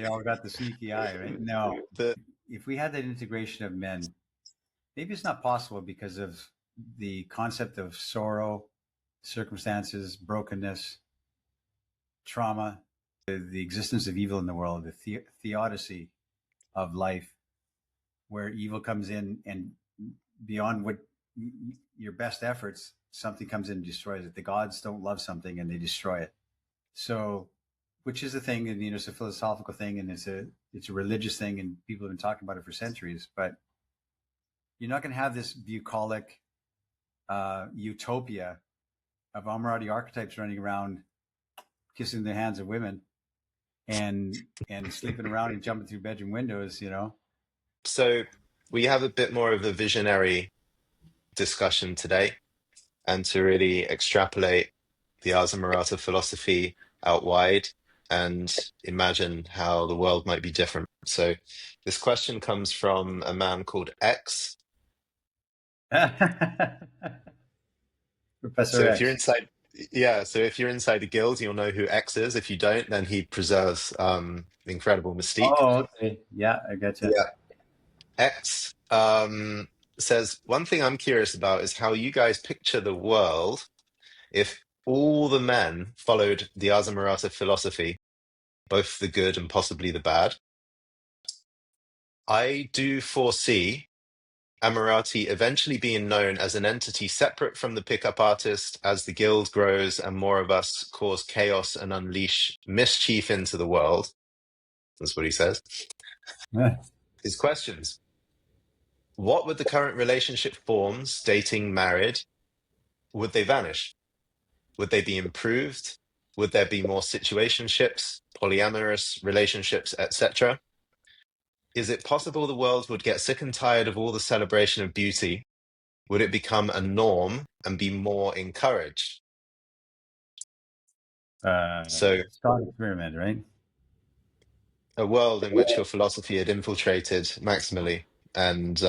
They all got the sneaky eye, right? No, The if we had that integration of men, maybe it's not possible because of the concept of sorrow, circumstances, brokenness, trauma, the existence of evil in the world, the theodicy of life, where evil comes in and beyond what your best efforts, something comes in and destroys it. The gods don't love something and they destroy it. So, which is a thing, and it's a philosophical thing, and it's a religious thing, and people have been talking about it for centuries. But you're not going to have this bucolic utopia of Amorati archetypes running around, kissing the hands of women, and sleeping around and jumping through bedroom windows. so we have a bit more of a visionary discussion today, and to really extrapolate the Ars Amorata philosophy out wide and imagine how the world might be different. So this question comes from a man called X. So Professor if you're X. inside, yeah, so if you're inside the guild, you'll know who X is. If you don't, then he preserves incredible mystique. Oh, okay. Yeah, I got you. Yeah. X says, one thing I'm curious about is how you guys picture the world if all the men followed the Ars Amorata philosophy, both the good and possibly the bad. I do foresee Amorati eventually being known as an entity separate from the pickup artist as the guild grows and more of us cause chaos and unleash mischief into the world. That's what he says. His questions. What would the current relationship forms, dating, married, would they vanish? Would they be improved? Would there be more situationships, polyamorous relationships, etc.? Is it possible the world would get sick and tired of all the celebration of beauty? Would it become a norm and be more encouraged? So, Thought experiment, right? a world in which your philosophy had infiltrated maximally, and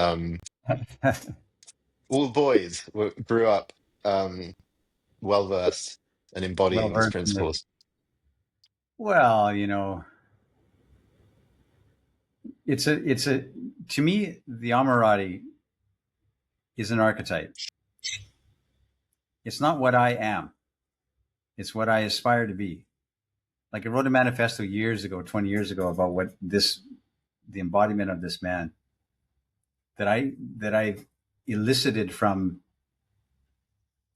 all boys grew up well versed and Well embodying these versed in this. principles. Well, it's a to me the Amorati is an archetype. It's not what I am. It's what I aspire to be. Like I wrote a manifesto years ago, 20 years ago, about the embodiment of this man that I elicited from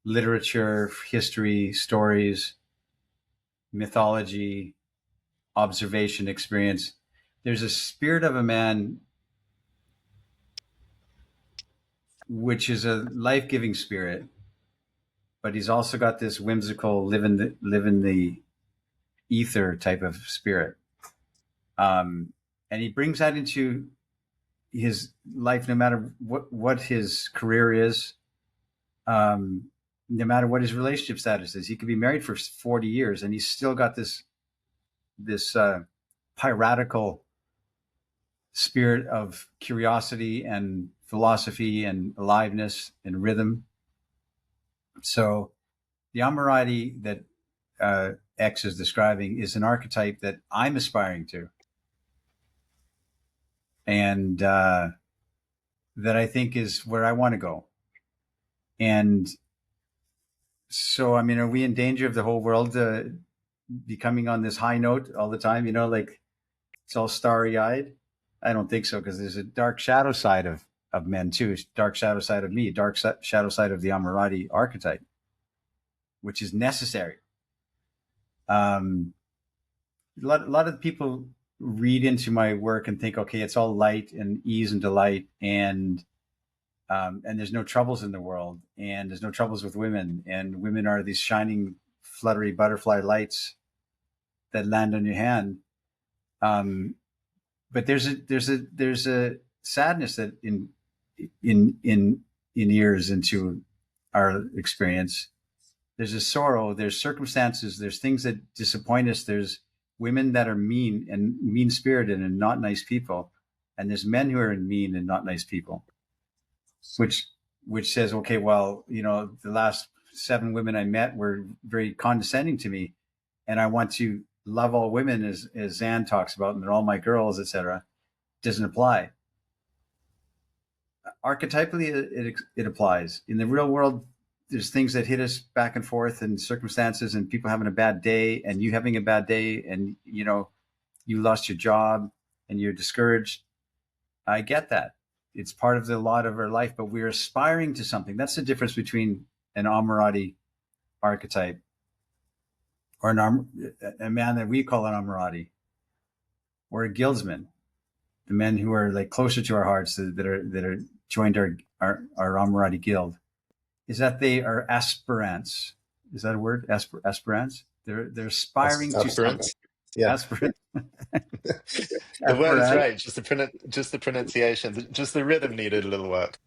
literature, history, stories, mythology, observation, experience. There's a spirit of a man which is a life-giving spirit, but he's also got this whimsical live in the ether type of spirit. And he brings that into his life, no matter what his career is, no matter what his relationship status is. He could be married for 40 years and he's still got this piratical spirit of curiosity and philosophy and aliveness and rhythm. So the Amorati that X is describing is an archetype that I'm aspiring to, and that I think is where I want to go. And so, I mean, are we in danger of the whole world becoming on this high note all the time? Like it's all starry-eyed? I don't think so, because there's a dark shadow side of men too. Dark shadow side of me, dark shadow side of the Amorati archetype, which is necessary. A lot of people read into my work and think, okay, it's all light and ease and delight, and there's no troubles in the world, and there's no troubles with women, and women are these shining, fluttery butterfly lights that land on your hand. But there's a sadness that in ears into our experience. There's a sorrow, there's circumstances, there's things that disappoint us. There's women that are mean and mean spirited and not nice people. And there's men who are mean and not nice people, which says, okay, well, the last 7 women I met were very condescending to me. And I want to love all women, as Zan talks about, and they're all my girls, etc., doesn't apply. Archetypally, it applies. In the real world, there's things that hit us back and forth, and circumstances, and people having a bad day, and you having a bad day, and you lost your job, and you're discouraged. I get that. It's part of the lot of our life, but we're aspiring to something. That's the difference between an Amorati archetype or a man that we call an Amorati, or a guildsman, the men who are like closer to our hearts, that are joined our Amorati guild, is that they are aspirants. Is that a word? Aspirants? They're aspiring to something. Aspirants. Yeah. Aspirants. The word is Aspirants. right. Just the pronunciation, just the rhythm needed a little work.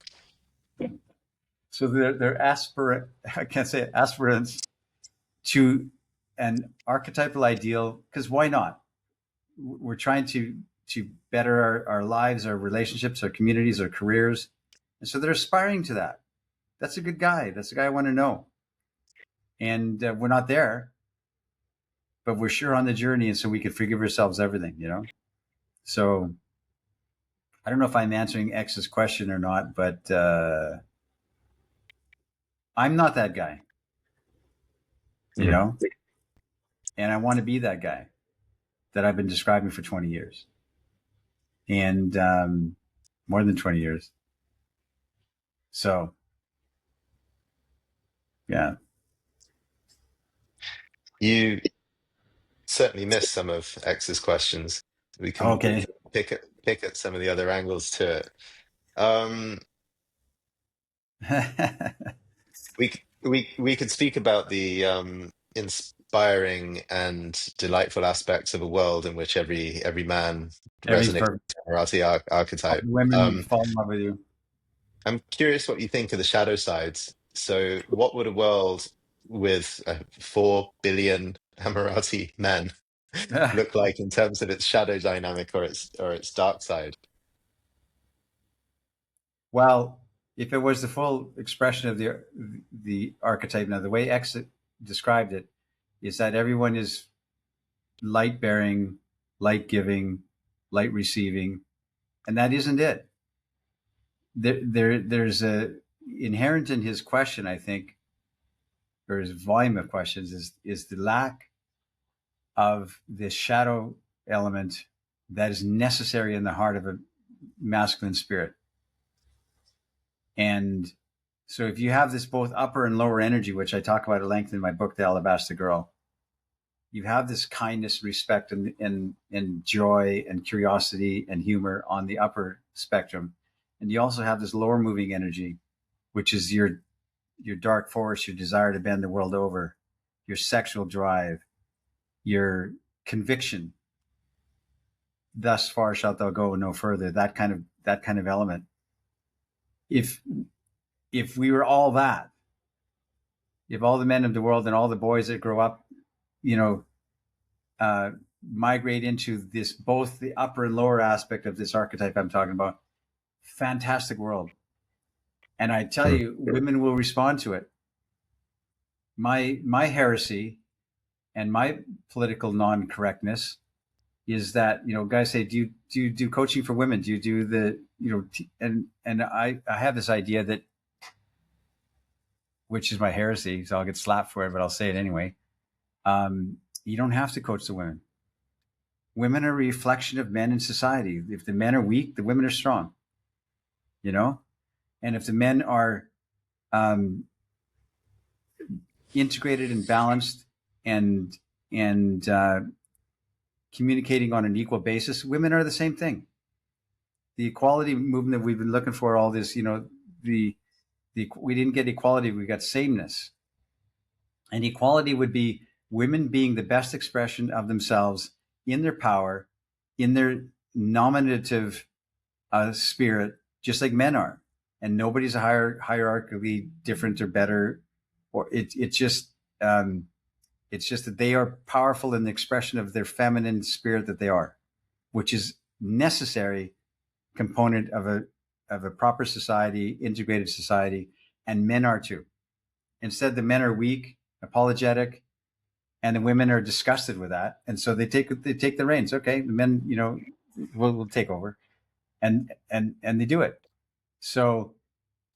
So they're aspirant. I can't say it, aspirants to an archetypal ideal, because why not? We're trying to better our lives, our relationships, our communities, our careers, and so they're aspiring to that. That's a good guy. That's the guy I want to know. And we're not there, but we're sure on the journey, and so we can forgive ourselves everything. So I don't know if I'm answering X's question or not, but I'm not that guy. And I want to be that guy that I've been describing for 20 years, and more than 20 years. So, yeah. You certainly missed some of X's questions. We can Okay. pick at some of the other angles to it. Um, we could speak about the inspiring and delightful aspects of a world in which every man Everything's resonates perfect. with the Amorati All archetype. the women fall in love with you. I'm curious what you think of the shadow sides. So, what would a world with 4 billion Amorati men look like in terms of its shadow dynamic or its dark side? Well, if it was the full expression of the archetype, now the way X described it is that everyone is light bearing, light giving, light receiving, and that isn't it. There's a inherent in his question, I think, or his volume of questions, is the lack of this shadow element that is necessary in the heart of a masculine spirit. And so if you have this both upper and lower energy, which I talk about at length in my book, The Alabaster Girl, you have this kindness, respect, and joy and curiosity and humor on the upper spectrum. And you also have this lower moving energy, which is your dark force, your desire to bend the world over, your sexual drive, your conviction. Thus far shalt thou go, no further. That kind of element. If we were all that, if all the men of the world and all the boys that grow up, migrate into this, both the upper and lower aspect of this archetype I'm talking about, fantastic world. And I tell you, women will respond to it. My heresy and my political non-correctness is that, guys say, do you do coaching for women? Do you do the, and I have this idea that, which is my heresy, so I'll get slapped for it, but I'll say it anyway. You don't have to coach the women. Women are a reflection of men in society. If the men are weak, the women are strong. And if the men are integrated and balanced and communicating on an equal basis, women are the same thing. The equality movement that we've been looking for all this, we didn't get equality, we got sameness. And equality would be women being the best expression of themselves in their power, in their nominative spirit, just like men are. And nobody's hierarchically different or better, or it's just that they are powerful in the expression of their feminine spirit that they are, which is necessary component of a proper society, integrated society, and men are too. Instead, the men are weak, apologetic, and the women are disgusted with that, and so they take the reins. Okay, the men, will take over, and they do it. So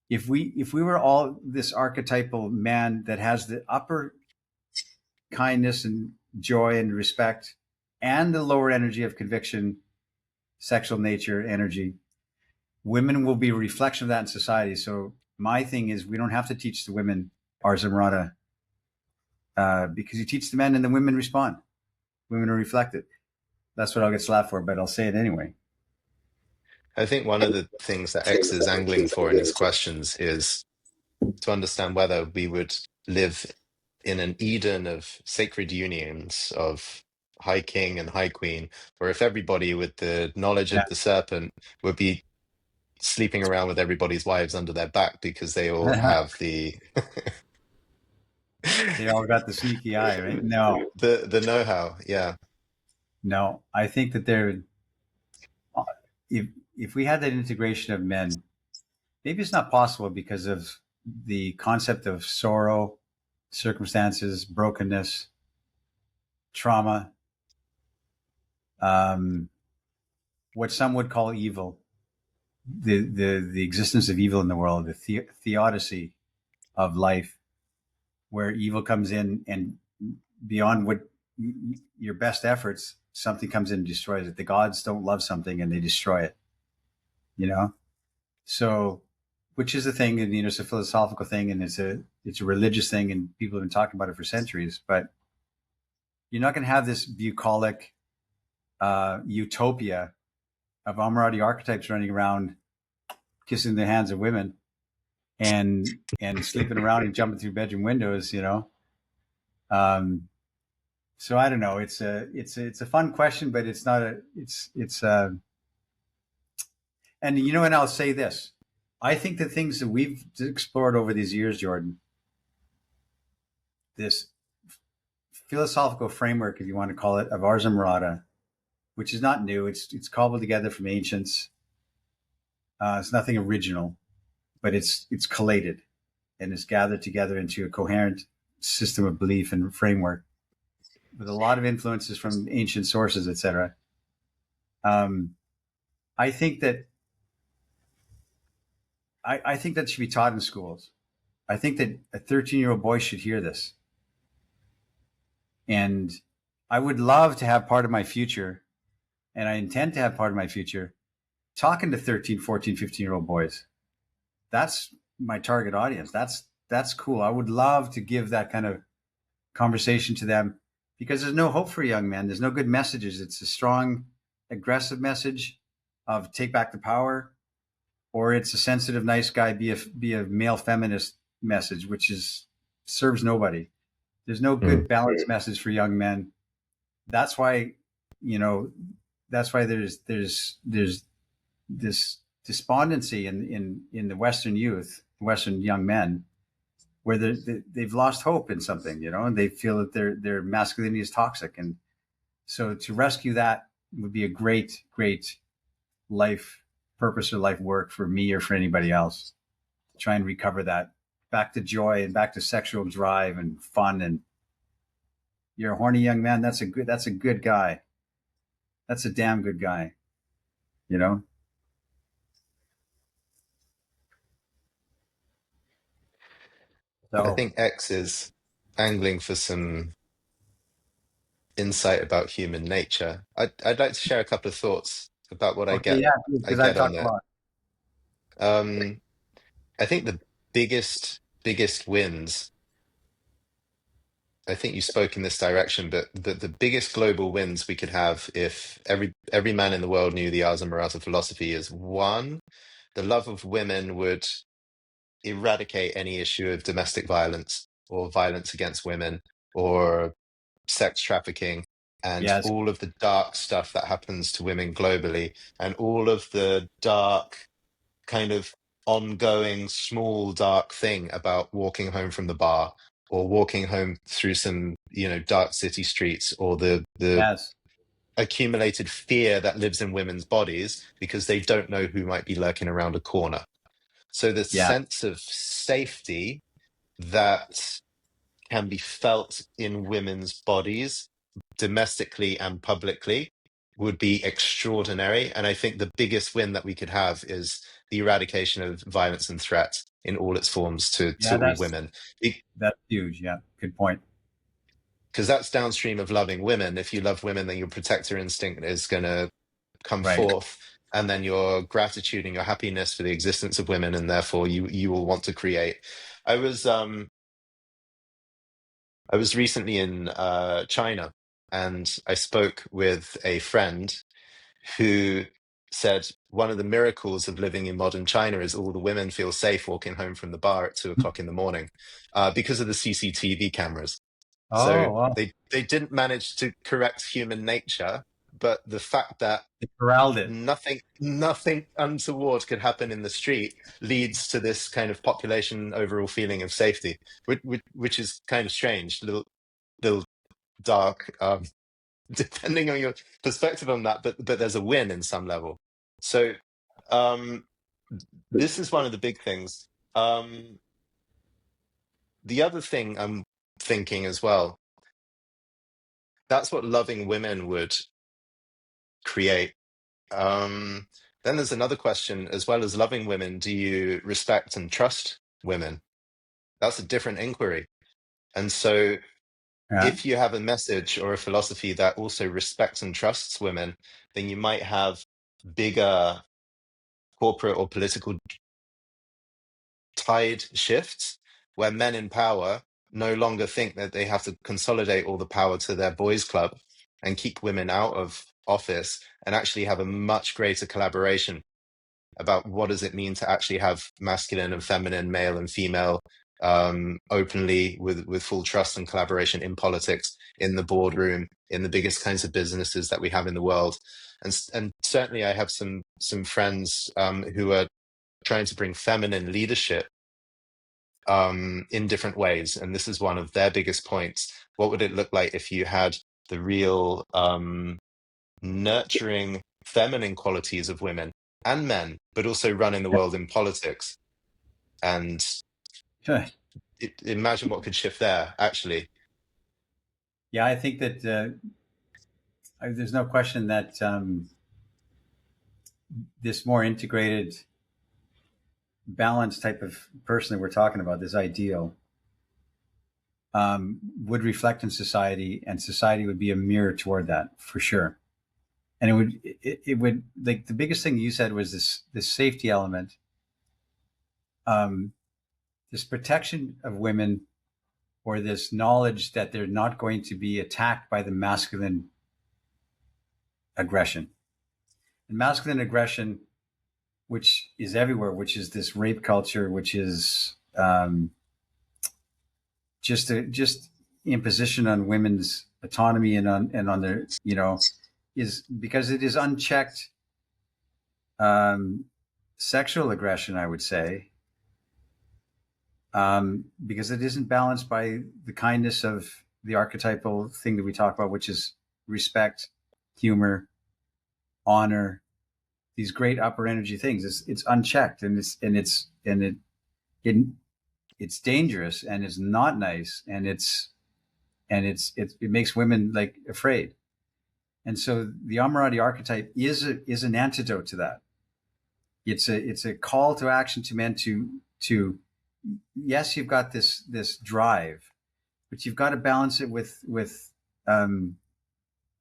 if we were all this archetypal man that has the upper kindness and joy and respect, and the lower energy of conviction, sexual nature, energy, women will be a reflection of that in society. So my thing is, we don't have to teach the women Ars Amorata, because you teach the men and the women respond. Women are reflected. That's what I'll get slapped for, but I'll say it anyway. I think one of the things that X is angling for in his questions is to understand whether we would live in an Eden of sacred unions of High King and High Queen, or if everybody with the knowledge Yeah. of the serpent would be sleeping around with everybody's wives under their back because they all have the They all got the sneaky eye, right? No, the know-how. Yeah. no. I think that if if we had that integration of men, maybe it's not possible because of the concept of sorrow, circumstances, brokenness, trauma, um, what some would call evil, the existence of evil in the world, the theodicy of life, where evil comes in and beyond what your best efforts, something comes in and destroys it. The gods don't love something and they destroy it, you know? So, which is a thing, and it's a philosophical thing, and it's a religious thing, and people have been talking about it for centuries. But you're not going to have this bucolic utopia of Amorati archetypes running around, kissing the hands of women, and sleeping around and jumping through bedroom windows. Um, so I don't know. It's a fun question, but it's not a it's and I'll say this. I think the things that we've explored over these years, Jordan, this philosophical framework, if you want to call it, of Ars Amorata, which is not new. It's cobbled together from ancients. It's nothing original, but it's collated and it's gathered together into a coherent system of belief and framework with a lot of influences from ancient sources, etc. Um, I think that I think that should be taught in schools. I think that a 13-year-old boy should hear this, and I would love to have part of my future, and I intend to have part of my future talking to 13, 14, 15-year-old boys. That's my target audience. That's cool. I would love to give that kind of conversation to them, because there's no hope for young men. There's no good messages. It's a strong, aggressive message of take back the power, or it's a sensitive, nice guy, be a male feminist message, which serves nobody. There's no good Mm. balanced message for young men. That's why, you know, that's why there's this despondency in the Western youth, Western young men, where they've lost hope in something, and they feel that their masculinity is toxic. And so to rescue that would be a great, great life purpose or life work for me or for anybody else. Try and recover that back to joy and back to sexual drive and fun. And you're a horny young man. That's a good guy. That's a damn good guy, you know? I So, think X is angling for some insight about human nature. I'd like to share a couple of thoughts about what I okay, get yeah, I because I've get on talked a it. lot. Um, I think the biggest wins, I think you spoke in this direction, but the biggest global wins we could have if every man in the world knew the Ars Amorata philosophy is one, the love of women would eradicate any issue of domestic violence or violence against women or sex trafficking and Yes, all of the dark stuff that happens to women globally and all of the dark kind of ongoing small dark thing about walking home from the bar or walking home through some dark city streets or the yes, accumulated fear that lives in women's bodies because they don't know who might be lurking around a corner. So the yeah, sense of safety that can be felt in women's bodies domestically and publicly would be extraordinary. And I think the biggest win that we could have is the eradication of violence and threat in all its forms Yeah, to all women. that's huge. Yeah, good point. Because that's downstream of loving women. If you love women, then your protector instinct is going to come Right. forth, and then your gratitude and your happiness for the existence of women, and therefore you will want to create. I was I was recently in China, and I spoke with a friend who said one of the miracles of living in modern China is all the women feel safe walking home from the bar at 2 o'clock in the morning because of the CCTV cameras. So Oh, wow. they didn't manage to correct human nature, but the fact that They corralled it. nothing untoward could happen in the street leads to this kind of population overall feeling of safety, which is kind of strange, little dark, depending on your perspective on that. But there's a win in some level. So um, this is one of the big things. The other thing I'm thinking as well, that's what loving women would create. Then there's another question, as well as loving women, do you respect and trust women? That's a different inquiry. And so Yeah. if you have a message or a philosophy that also respects and trusts women, then you might have bigger corporate or political tide shifts where men in power no longer think that they have to consolidate all the power to their boys' club and keep women out of office, and actually have a much greater collaboration about what does it mean to actually have masculine and feminine, male and female, openly with full trust and collaboration in politics, in the boardroom, in the biggest kinds of businesses that we have in the world. And certainly I have some friends who are trying to bring feminine leadership in different ways. And this is one of their biggest points. What would it look like if you had the real nurturing feminine qualities of women and men, but also running the world in politics? And imagine what could shift there, actually. Yeah, I think that there's no question that this more integrated, balanced type of person that we're talking about, this ideal, would reflect in society, and society would be a mirror toward that for sure. And it would, like, the biggest thing you said was this safety element, um, this protection of women, or this knowledge that they're not going to be attacked by the masculine aggression. And masculine aggression, which is everywhere, which is this rape culture, which is just imposition on women's autonomy and on their, is because it is unchecked sexual aggression, I would say, because it isn't balanced by the kindness of the archetypal thing that we talk about, which is respect, humor, honor, these great upper energy things. It's unchecked, and it's dangerous, and it's not nice, and it makes women like afraid. And so the Amorati archetype is an antidote to that. It's a call to action to men to yes, you've got this drive, but you've got to balance it with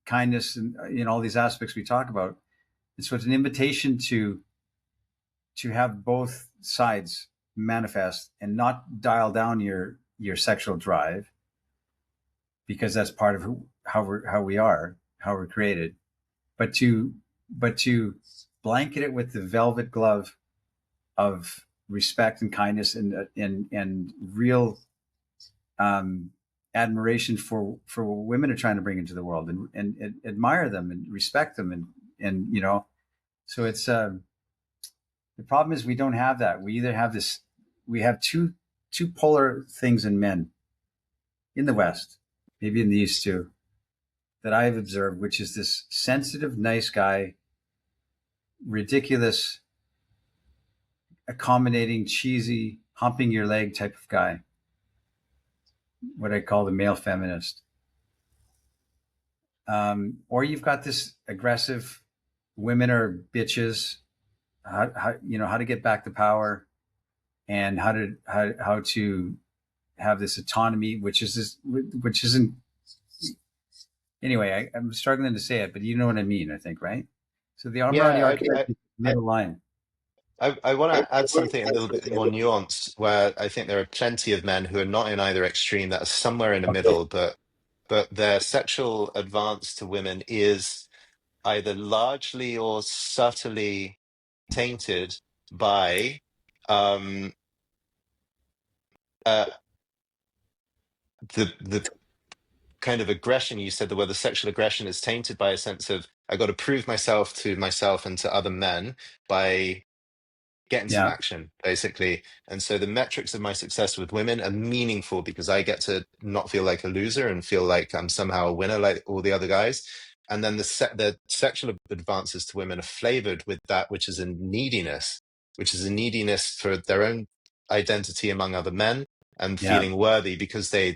kindness and in all these aspects we talk about. And so it's an invitation to have both sides manifest and not dial down your sexual drive, because that's part of how we're created, but to blanket it with the velvet glove of respect and kindness and real admiration for what women are trying to bring into the world, and admire them and respect them, and so it's the problem is we don't have that. We either have this, we have two polar things in men in the West, maybe in the East too, that I've observed, which is this sensitive, nice guy, ridiculous, accommodating, cheesy, humping your leg type of guy. what I call the male feminist. Or you've got this aggressive, women are bitches, how to get back the power, and how to have this autonomy, which isn't. Anyway, I'm struggling to say it, but you know what I mean, I think, right? So the Amorati Yeah, archetype is the I, middle line. I want to add something a little bit more nuanced, where I think there are plenty of men who are not in either extreme, that are somewhere in the Okay. middle, but their sexual advance to women is either largely or subtly tainted by um, uh, the kind of aggression. You said the word, the sexual aggression is tainted by a sense of, I got to prove myself to myself and to other men by getting some Yeah. action, basically. And so the metrics of my success with women are meaningful because I get to not feel like a loser and feel like I'm somehow a winner like all the other guys. And then the sexual advances to women are flavored with that, which is a neediness, for their own identity among other men and Yeah. feeling worthy because they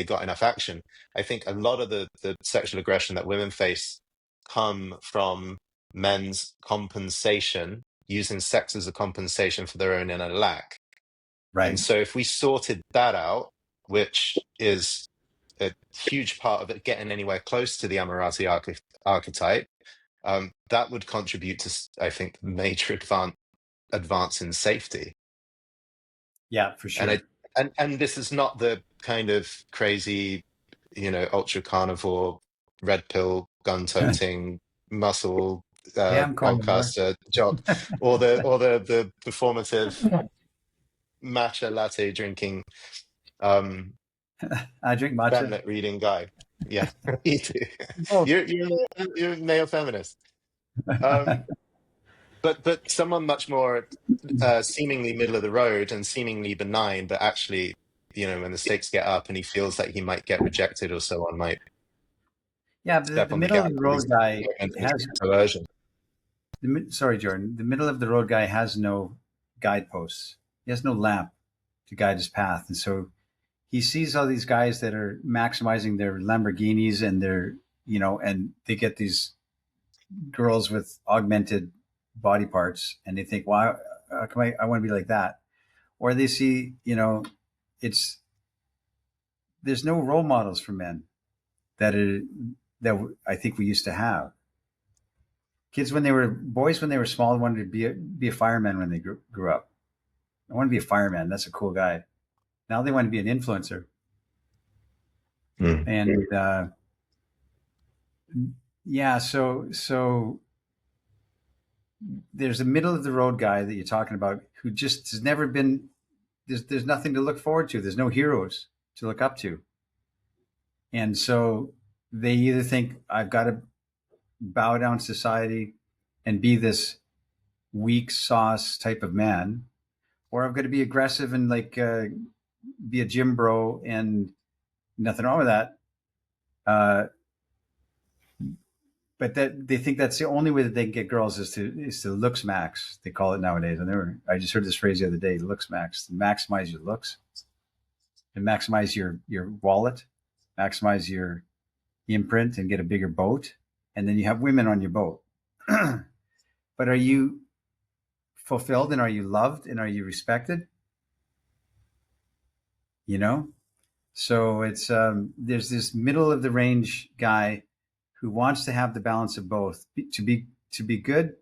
got enough action. I think a lot of the sexual aggression that women face come from men's compensation, using sex as a compensation for their own inner lack. And Right. so if we sorted that out, which is a huge part of it, getting anywhere close to the Amorati archetype, that would contribute to, I think, major advance in safety. Yeah, for And sure. and this is not the kind of crazy, ultra carnivore, red pill, gun-toting, muscle Yeah, I'm carnivore. podcaster job, or the performative matcha-latte drinking, um, I drink matcha. pamphlet reading guy. Yeah, you do. Oh, You're a male feminist. Um, but someone much more seemingly middle of the road and seemingly benign, but actually, when the stakes get up and he feels that he might get rejected or so on, might yeah. step The on the middle gas of the and he's road guy has coercion. sorry, Jordan. The middle of the road guy has no guideposts. He has no lamp to guide his path, and so he sees all these guys that are maximizing their Lamborghinis and and they get these girls with augmented body parts, and they think, "Wow, come I want to be like that." Or they see, it's there's no role models for men that are that I think we used to have. Kids when they were boys when they were small wanted to be a fireman when they grew up. I want to be a fireman. That's a cool guy. Now they want to be an influencer, Mm. and yeah, so there's a middle of the road guy that you're talking about who just has never been. There's nothing to look forward to. There's no heroes to look up to, and so they either think I've got to bow down to society and be this weak sauce type of man, or I've got to be aggressive and be a gym bro, and nothing wrong with that. Uh, but that they think that's the only way that they can get girls is to looks max. They call it nowadays. I just heard this phrase the other day, looks max, to maximize your looks and maximize your wallet, maximize your imprint and get a bigger boat. And then you have women on your boat. But are you fulfilled and are you loved and are you respected? You know? So it's there's this middle of the range guy who wants to have the balance of both to be good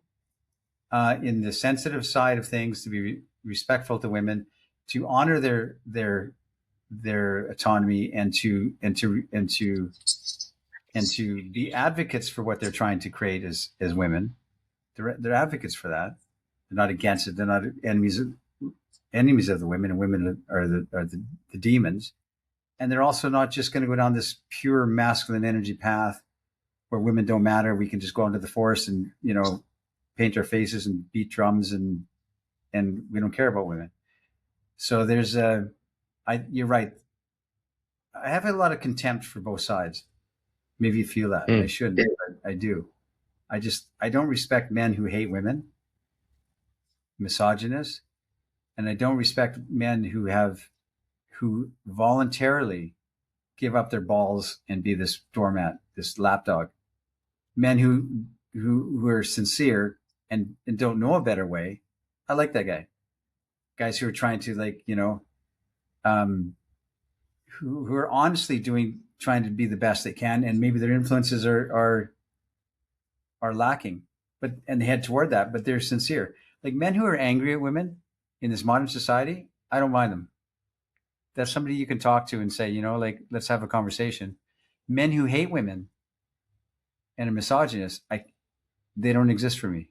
in the sensitive side of things, to be respectful to women, to honor their autonomy, and to be advocates for what they're trying to create as women. They're advocates for that. They're not against it. They're not enemies of the women, and women are the demons. And they're also not just going to go down this pure masculine energy path where women don't matter. We can just go into the forest and paint our faces and beat drums and we don't care about women. So you're right. I have a lot of contempt for both sides. Maybe you feel that, and I Mm. shouldn't, but I do. I don't respect men who hate women, misogynists, and I don't respect men who voluntarily give up their balls and be this doormat, this lapdog. Men who are sincere and don't know a better way. I like that guy. Guys who are trying to, like, um, who are honestly trying to be the best they can, and maybe their influences are lacking, and they head toward that, but they're sincere. Like men who are angry at women in this modern society, I don't mind them. That's somebody you can talk to and say, like, let's have a conversation. Men who hate women and are misogynist, they don't exist for me.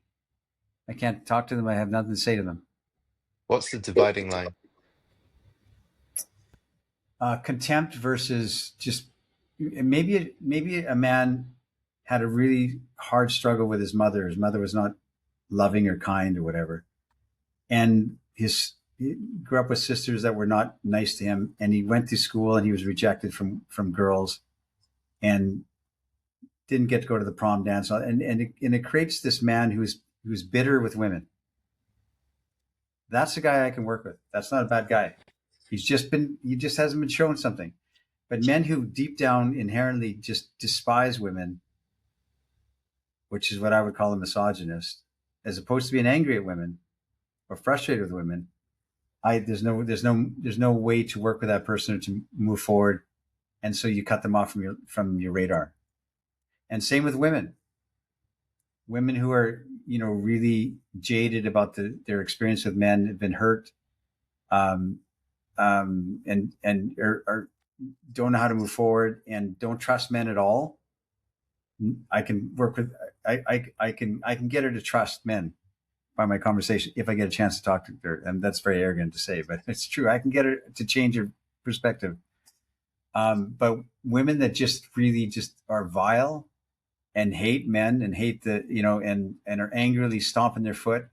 I can't talk to them. I have nothing to say to them. What's the dividing line? Contempt versus just maybe a man had a really hard struggle with his mother. His mother was not loving or kind or whatever, and he grew up with sisters that were not nice to him, and he went to school and he was rejected from girls, and didn't get to go to the prom dance, and it creates this man who's bitter with women. That's a guy I can work with. That's not a bad guy. He just hasn't been shown something. But men who deep down inherently just despise women, which is what I would call a misogynist, as opposed to being angry at women or frustrated with women, there's no way to work with that person or to move forward, and so you cut them off from your radar. And same with women who are really jaded about their experience with men, have been hurt, and are don't know how to move forward and don't trust men at all. I can work with I can get her to trust men by my conversation if I get a chance to talk to her. And that's very arrogant to say, but it's true. I can get her to change her perspective. But women that just really just are vile and hate men and hate and are angrily stomping their foot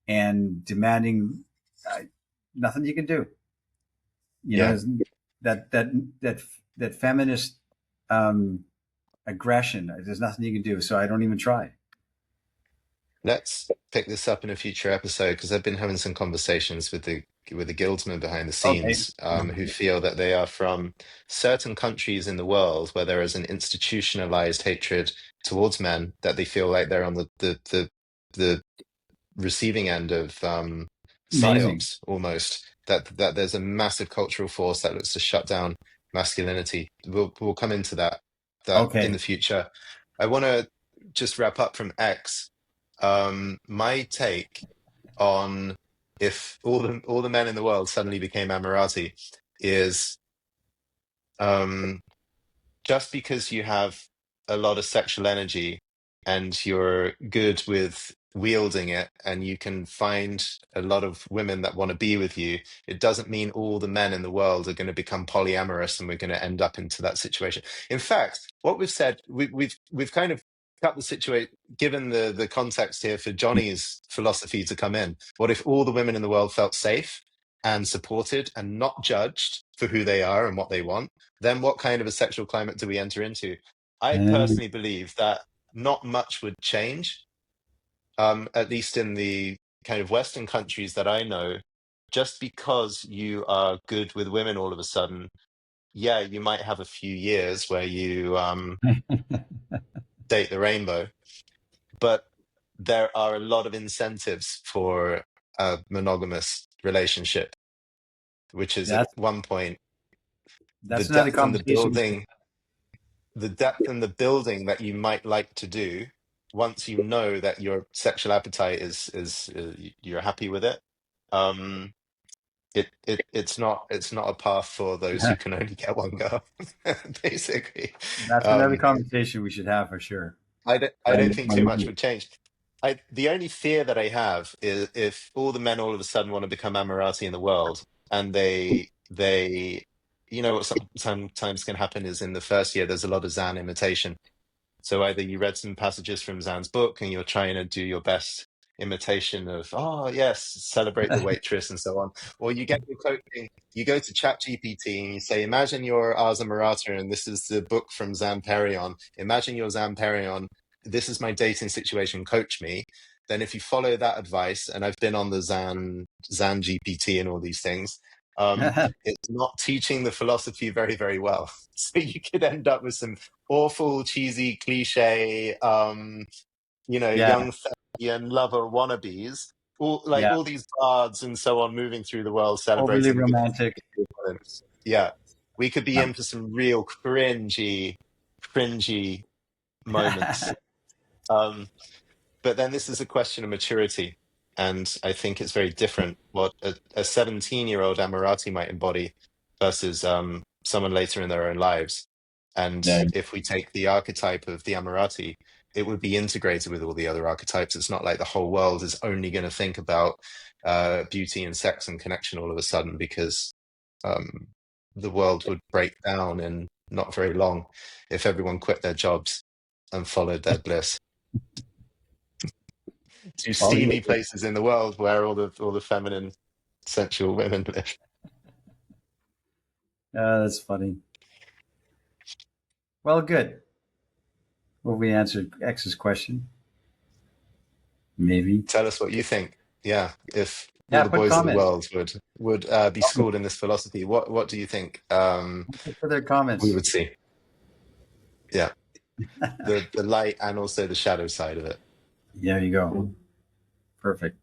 and demanding, nothing you can do. Yeah. That feminist aggression. There's nothing you can do. So I don't even try. Let's pick this up in a future episode, because I've been having some conversations with the guildsmen behind the Okay. scenes, who feel that they are from certain countries in the world where there is an institutionalized hatred towards men, that they feel like they're on the receiving end of Amazing. psyops almost. That there's a massive cultural force that looks to shut down masculinity. We'll come into that in Okay. the future. I want to just wrap up from X. My take on if all the men in the world suddenly became Amorati is, just because you have a lot of sexual energy and you're good with wielding it and you can find a lot of women that want to be with you, it doesn't mean all the men in the world are going to become polyamorous and we're going to end up into that situation. In fact, what we've said, we've kind of cut the situation, given the context here for Johnny's philosophy to come in. What if all the women in the world felt safe and supported and not judged for who they are and what they want? Then what kind of a sexual climate do we enter into? I And personally believe that not much would change, at least in the kind of Western countries that I know. Just because you are good with women all of a sudden, yeah, you might have a few years where you date the rainbow, but there are a lot of incentives for a monogamous relationship, which is at that's one point the that's another depth and the conversation. building that you might like to do once you know that your sexual appetite is you're happy with it. um it's not a path for those who can only get one girl, basically. That's another um conversation we should have for sure. I don't When, think too when much would change. The only fear that I have is if all the men all of a sudden want to become Amorati in the world, and they what sometimes can happen is in the first year there's a lot of Zan imitation. So either you read some passages from Zan's book and you're trying to do your best imitation of, oh yes, celebrate the waitress and so on, or you get your coaching, you go to ChatGPT and you say, imagine you're Ars Amorata and this is the book from Zan Perion. Imagine you're Zan Perion. This is my dating situation. Coach me. Then if you follow that advice, and I've been on the Zan GPT and all these things, It's not teaching the philosophy very, very well. So you could end up with some awful, cheesy, cliche, Yeah. young Fabian lover wannabes, Yeah. all these bards and so on, moving through the world Overly celebrating the good romantic. things. Yeah, we could be Yeah. in for some real cringy moments. Um, but then this is a question of maturity. And I think it's very different what a 17-year-old Amorati might embody versus someone later in their own lives. And Yeah. if we take the archetype of the Amorati, it would be integrated with all the other archetypes. It's not like the whole world is only going to think about beauty and sex and connection all of a sudden, because um, the world would break down in not very long if everyone quit their jobs and followed their bliss to All steamy good. places in the world where all the feminine, sensual women live. That's funny. Well, good. Well, we answered X's question. Maybe. Tell us what you think. Yeah, if all Yeah, the put boys of the comments. world would be schooled in this philosophy, what do you think For their we comments. would see? Yeah, the light and also the shadow side of it. There you go. Perfect.